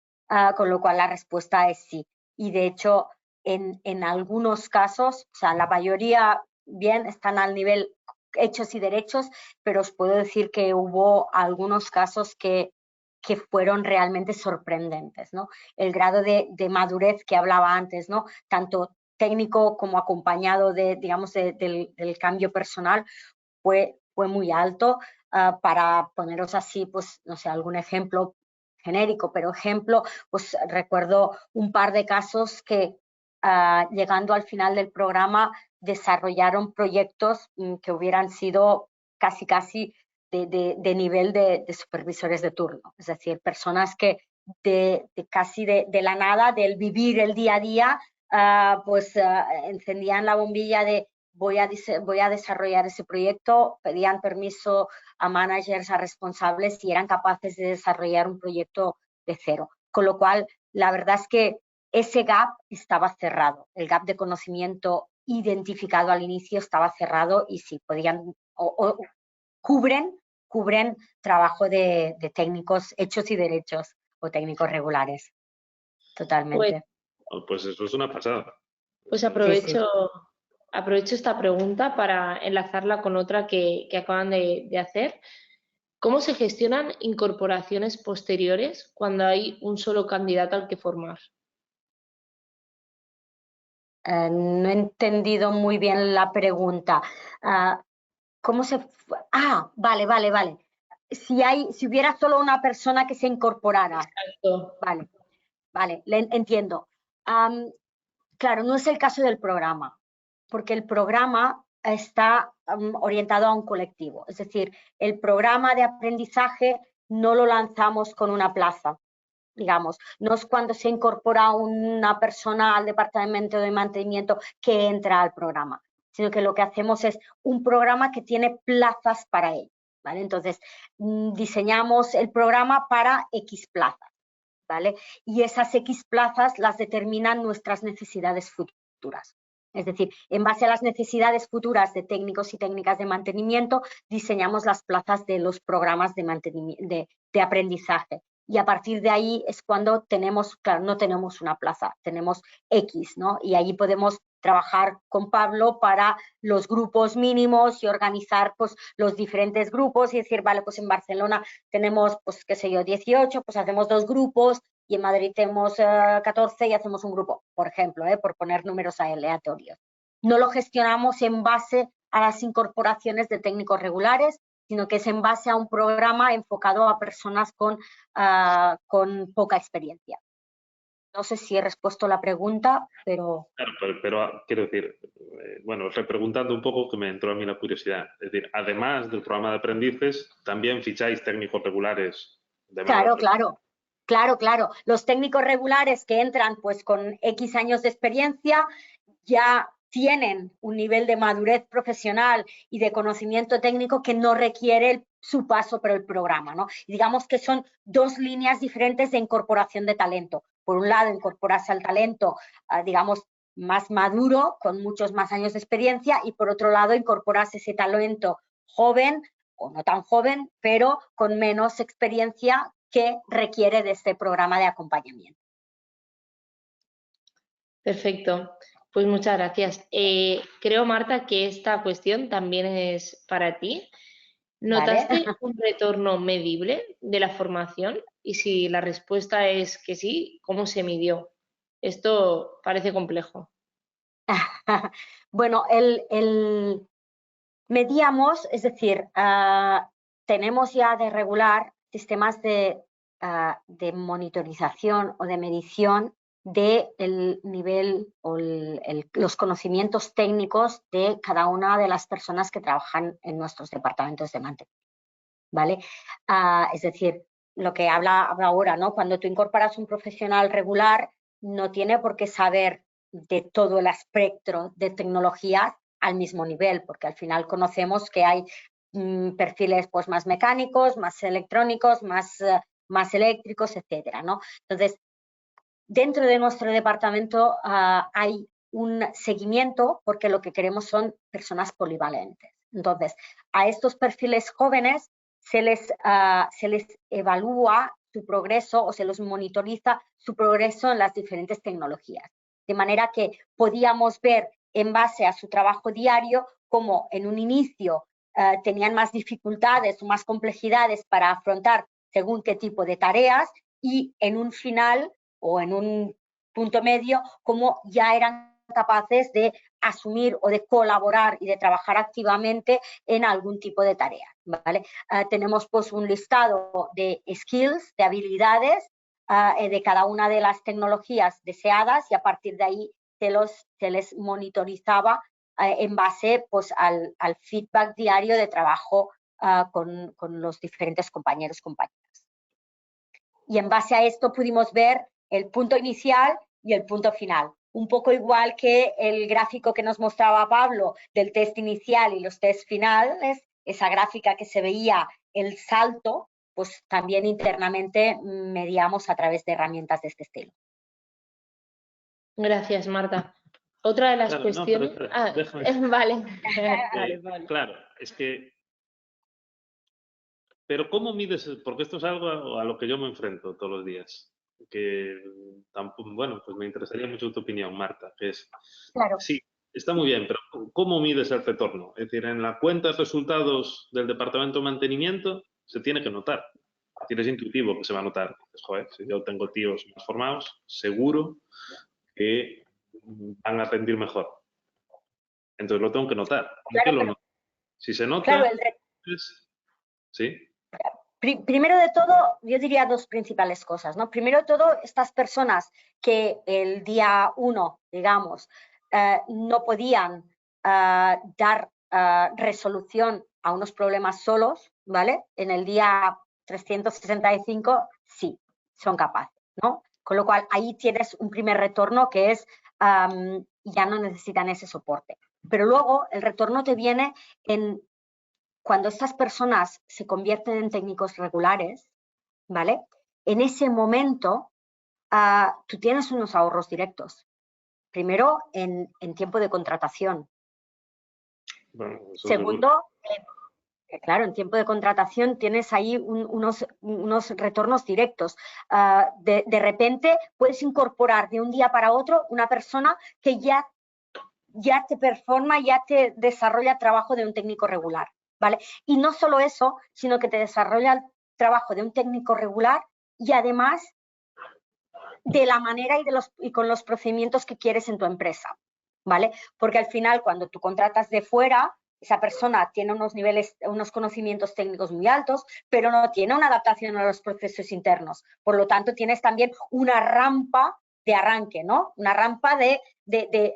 con lo cual la respuesta es sí. Y de hecho, en algunos casos, o sea, la mayoría bien están al nivel hechos y derechos, pero os puedo decir que hubo algunos casos que fueron realmente sorprendentes, ¿no? El grado de madurez que hablaba antes, ¿no? Tanto técnico como acompañado digamos, del cambio personal fue muy alto. Para poneros así, pues, no sé, algún ejemplo genérico, pero pues recuerdo un par de casos que llegando al final del programa desarrollaron proyectos que hubieran sido casi de nivel de supervisores de turno, es decir, personas que casi de la nada, del vivir el día a día, pues encendían la bombilla de voy a desarrollar ese proyecto, pedían permiso a managers, a responsables y eran capaces de desarrollar un proyecto de cero. Con lo cual, la verdad es que ese gap estaba cerrado, el gap de conocimiento identificado al inicio estaba cerrado y sí, podían o cubren trabajo de técnicos hechos y derechos o técnicos regulares. Totalmente. Pues eso es una pasada. Pues Sí, sí. aprovecho esta pregunta para enlazarla con otra que acaban de hacer. ¿Cómo se gestionan incorporaciones posteriores cuando hay un solo candidato al que formar? No he entendido muy bien la pregunta. ¿Cómo se...? Vale. Si hubiera solo una persona que se incorporara. Exacto. Vale, entiendo. Claro, no es el caso del programa, porque el programa está orientado a un colectivo. Es decir, el programa de aprendizaje no lo lanzamos con una plaza, digamos. No es cuando se incorpora una persona al departamento de mantenimiento que entra al programa, sino que lo que hacemos es un programa que tiene plazas para él, ¿vale? Entonces, diseñamos el programa para X plazas, ¿vale? Y esas X plazas las determinan nuestras necesidades futuras. Es decir, en base a las necesidades futuras de técnicos y técnicas de mantenimiento, diseñamos las plazas de los programas de aprendizaje. Y a partir de ahí es cuando tenemos, claro, no tenemos una plaza, tenemos X, ¿no? Y ahí podemos trabajar con Pablo para los grupos mínimos y organizar pues los diferentes grupos y decir, vale, pues en Barcelona tenemos, pues qué sé yo, 18, pues hacemos 2 grupos y en Madrid tenemos 14 y hacemos un grupo, por ejemplo, por poner números aleatorios. No lo gestionamos en base a las incorporaciones de técnicos regulares, sino que es en base a un programa enfocado a personas con poca experiencia. No sé si he respuesto la pregunta, pero... Claro, pero quiero decir, bueno, repreguntando un poco que me entró a mí la curiosidad. Es decir, además del programa de aprendices, también ficháis técnicos regulares de mala praxis. Claro. Los técnicos regulares que entran pues con X años de experiencia ya tienen un nivel de madurez profesional y de conocimiento técnico que no requiere su paso por el programa, ¿no? Y digamos que son 2 líneas diferentes de incorporación de talento. Por un lado, incorporarse al talento, digamos, más maduro, con muchos más años de experiencia, y por otro lado, incorporarse ese talento joven, o no tan joven, pero con menos experiencia que requiere de este programa de acompañamiento. Perfecto. Pues muchas gracias. Creo, Marta, que esta cuestión también es para ti. ¿Notaste ¿Vale? un retorno medible de la formación? Y si la respuesta es que sí, ¿cómo se midió? Esto parece complejo. Bueno, medíamos, es decir, tenemos ya de regular sistemas de monitorización o de medición del nivel o los conocimientos técnicos de cada una de las personas que trabajan en nuestros departamentos de mantenimiento, ¿vale? Es decir, lo que habla ahora, ¿no? Cuando tú incorporas un profesional regular, no tiene por qué saber de todo el espectro de tecnologías al mismo nivel, porque al final conocemos que hay perfiles pues más mecánicos, más electrónicos, más eléctricos, etcétera, ¿no? Entonces, dentro de nuestro departamento hay un seguimiento porque lo que queremos son personas polivalentes. Entonces, a estos perfiles jóvenes se les evalúa su progreso o se los monitoriza su progreso en las diferentes tecnologías. De manera que podíamos ver en base a su trabajo diario cómo en un inicio tenían más dificultades o más complejidades para afrontar según qué tipo de tareas y en un final o en un punto medio, como ya eran capaces de asumir o de colaborar y de trabajar activamente en algún tipo de tarea, ¿vale? Tenemos pues un listado de skills, de habilidades de cada una de las tecnologías deseadas y a partir de ahí se les monitorizaba en base pues al feedback diario de trabajo con los diferentes compañeros y compañeras. Y en base a esto pudimos ver el punto inicial y el punto final. Un poco igual que el gráfico que nos mostraba Pablo del test inicial y los test finales, esa gráfica que se veía el salto, pues también internamente medíamos a través de herramientas de este estilo. Gracias, Marta. Otra de las Claro, no, pero cuestiones... espera, déjame. Vale. Vale, vale. Claro, es que, pero ¿cómo mides? Porque esto es algo a lo que yo me enfrento todos los días. Que tampoco, bueno, pues me interesaría mucho tu opinión, Marta, que es, Claro. sí, está muy bien, pero ¿cómo mides el retorno? Es decir, en la cuenta de resultados del departamento de mantenimiento se tiene que notar. Es decir, es intuitivo que se va a notar. Pues, joder, si yo tengo tíos más formados, seguro que van a rendir mejor. Entonces lo tengo que notar. ¿Cómo que Claro, lo pero noto? Si se claro, nota, pues, sí, primero de todo, yo diría dos principales cosas, ¿no? Primero de todo, estas personas que el día 1, digamos, no podían dar resolución a unos problemas solos, ¿vale? En el día 365 sí, son capaces, ¿no? Con lo cual, ahí tienes un primer retorno que es, ya no necesitan ese soporte. Pero luego el retorno te viene en cuando estas personas se convierten en técnicos regulares, ¿vale? En ese momento tú tienes unos ahorros directos. Primero, en tiempo de contratación. bueno, eso seguro. Segundo, claro, en tiempo de contratación tienes ahí unos retornos directos. De repente puedes incorporar de un día para otro una persona que ya te performa, ya te desarrolla trabajo de un técnico regular, ¿vale? Y no solo eso, sino que te desarrolla el trabajo de un técnico regular y además de la manera y con los procedimientos que quieres en tu empresa, ¿vale? Porque al final, cuando tú contratas de fuera, esa persona tiene unos niveles, unos conocimientos técnicos muy altos, pero no tiene una adaptación a los procesos internos. Por lo tanto, tienes también una rampa de arranque, ¿no? Una rampa de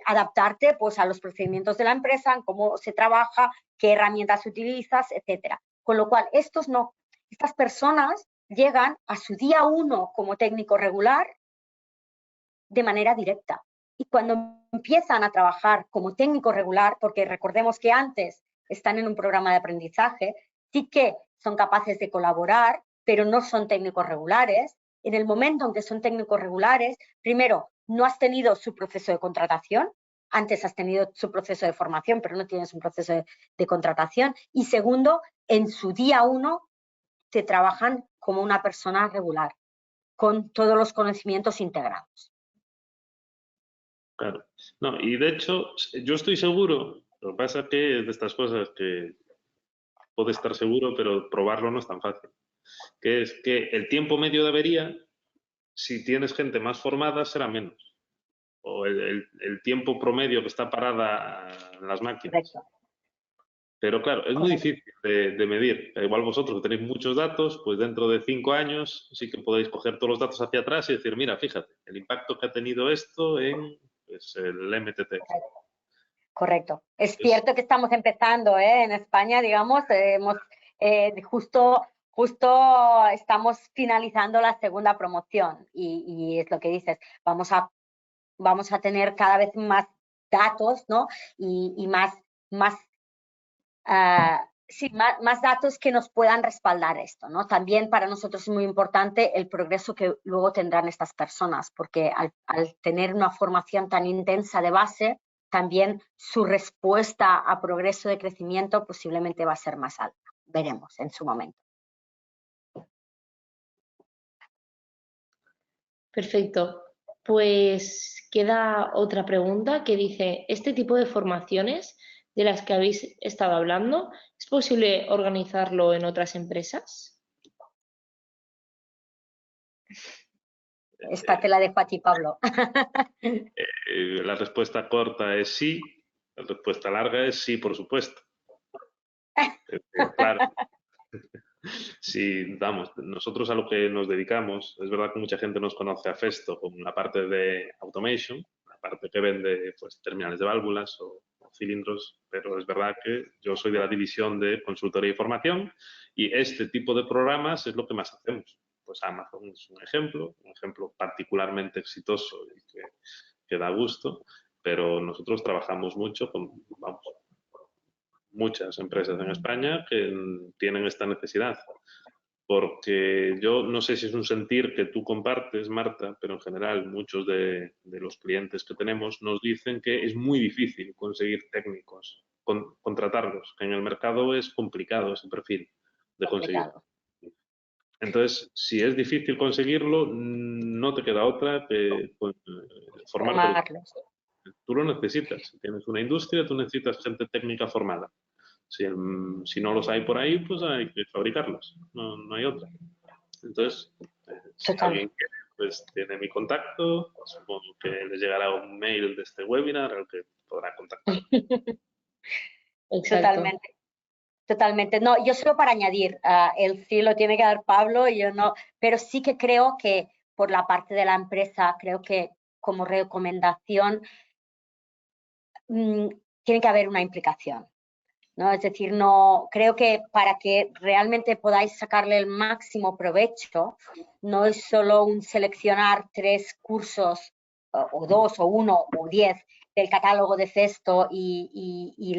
adaptarte pues, a los procedimientos de la empresa, cómo se trabaja, qué herramientas utilizas, etcétera. Con lo cual, estas personas llegan a su día 1 como técnico regular de manera directa. Y cuando empiezan a trabajar como técnico regular, porque recordemos que antes están en un programa de aprendizaje, sí que son capaces de colaborar, pero no son técnicos regulares. En el momento en que son técnicos regulares, primero, no has tenido su proceso de contratación, antes has tenido su proceso de formación, pero no tienes un proceso de contratación. Y segundo, en su día 1 te trabajan como una persona regular, con todos los conocimientos integrados. Claro. No, y de hecho, yo estoy seguro, lo que pasa es que es de estas cosas que puede estar seguro, pero probarlo no es tan fácil. Que es que el tiempo medio de avería, si tienes gente más formada, será menos. O el tiempo promedio que está parada en las máquinas. Correcto. Pero claro, es muy Correcto. difícil de medir. Igual vosotros que tenéis muchos datos, pues dentro de 5 años sí que podéis coger todos los datos hacia atrás y decir, mira, fíjate, el impacto que ha tenido esto en pues, el MTT. Correcto. Es cierto que estamos empezando, en España, digamos, justo estamos finalizando la segunda promoción y es lo que dices, vamos a tener cada vez más datos, ¿no? Y más datos que nos puedan respaldar esto, ¿no? También para nosotros es muy importante el progreso que luego tendrán estas personas, porque al tener una formación tan intensa de base, también su respuesta a progreso de crecimiento posiblemente va a ser más alta. Veremos en su momento. Perfecto. Pues queda otra pregunta que dice, ¿este tipo de formaciones de las que habéis estado hablando, es posible organizarlo en otras empresas? Esta te la dejo a ti, Pablo. La respuesta corta es sí, la respuesta larga es sí, por supuesto. Claro. Sí, vamos, nosotros a lo que nos dedicamos, es verdad que mucha gente nos conoce a Festo como la parte de automation, la parte que vende pues, terminales de válvulas o cilindros, pero es verdad que yo soy de la división de consultoría y formación y este tipo de programas es lo que más hacemos. Pues Amazon es un ejemplo particularmente exitoso y que da gusto, pero nosotros trabajamos mucho con, vamos, muchas empresas en España que tienen esta necesidad. porque yo no sé si es un sentir que tú compartes, Marta, pero en general muchos de los clientes que tenemos nos dicen que es muy difícil conseguir técnicos, contratarlos, que en el mercado es complicado ese perfil de conseguir. Entonces, si es difícil conseguirlo, no te queda otra que formarte. Tú lo necesitas. Si tienes una industria, tú necesitas gente técnica formada. Si no los hay por ahí, pues hay que fabricarlos. No hay otra. Entonces, si alguien quiere, pues tiene mi contacto. Supongo que les llegará un mail de este webinar al que podrá contactar. Totalmente. Totalmente. No, yo solo para añadir, el sí lo tiene que dar Pablo, yo no, pero sí que creo que por la parte de la empresa, creo que como recomendación tiene que haber una implicación, ¿no? Es decir, no, creo que para que realmente podáis sacarle el máximo provecho, no es solo un seleccionar 3 cursos o 2 o 1 o 10 del catálogo de Festo y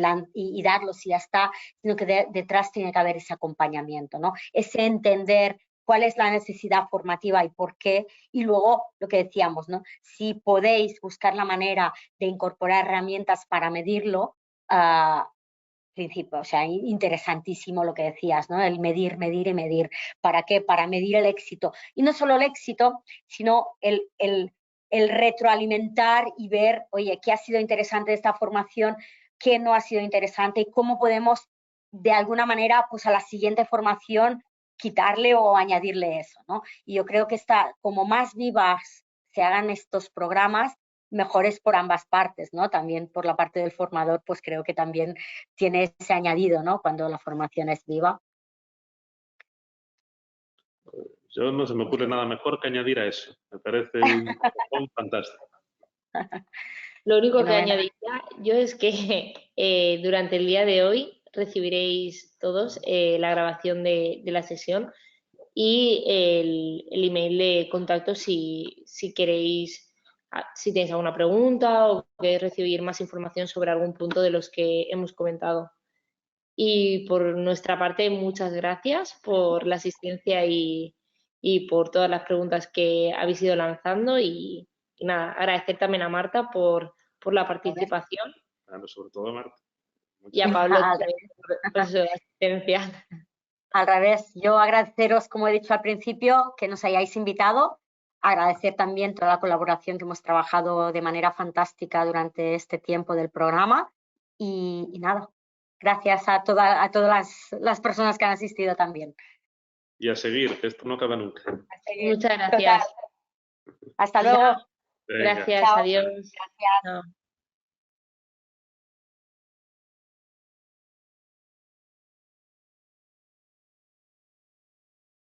darlos y ya está, sino que detrás tiene que haber ese acompañamiento, ¿no? Ese entender cuál es la necesidad formativa y por qué, y luego lo que decíamos, ¿no? Si podéis buscar la manera de incorporar herramientas para medirlo, principio, o sea, interesantísimo lo que decías, ¿no? El medir, medir y medir. ¿Para qué? Para medir el éxito. Y no solo el éxito, sino el retroalimentar y ver, oye, qué ha sido interesante de esta formación, qué no ha sido interesante y cómo podemos, de alguna manera, pues a la siguiente formación quitarle o añadirle eso, ¿no? Y yo creo que como más vivas se hagan estos programas, mejores por ambas partes, ¿no? También por la parte del formador, pues creo que también tiene ese añadido, ¿no? Cuando la formación es viva. Yo no se me ocurre nada mejor que añadir a eso. Me parece un fantástico. Lo único que añadiría yo es que durante el día de hoy recibiréis todos la grabación de la sesión y el email de contacto si queréis, si tenéis alguna pregunta o queréis recibir más información sobre algún punto de los que hemos comentado. Y por nuestra parte, muchas gracias por la asistencia y por todas las preguntas que habéis ido lanzando y nada, agradecer también a Marta por la participación. Claro, sobre todo a Marta. Y a Pablo también por su asistencia. Al revés, yo agradeceros, como he dicho al principio, que nos hayáis invitado, agradecer también toda la colaboración que hemos trabajado de manera fantástica durante este tiempo del programa y nada, gracias a todas las personas que han asistido también. Y a seguir, que esto no acaba nunca. Muchas gracias. Hasta luego. Gracias, Chao. adiós. Gracias. Chao.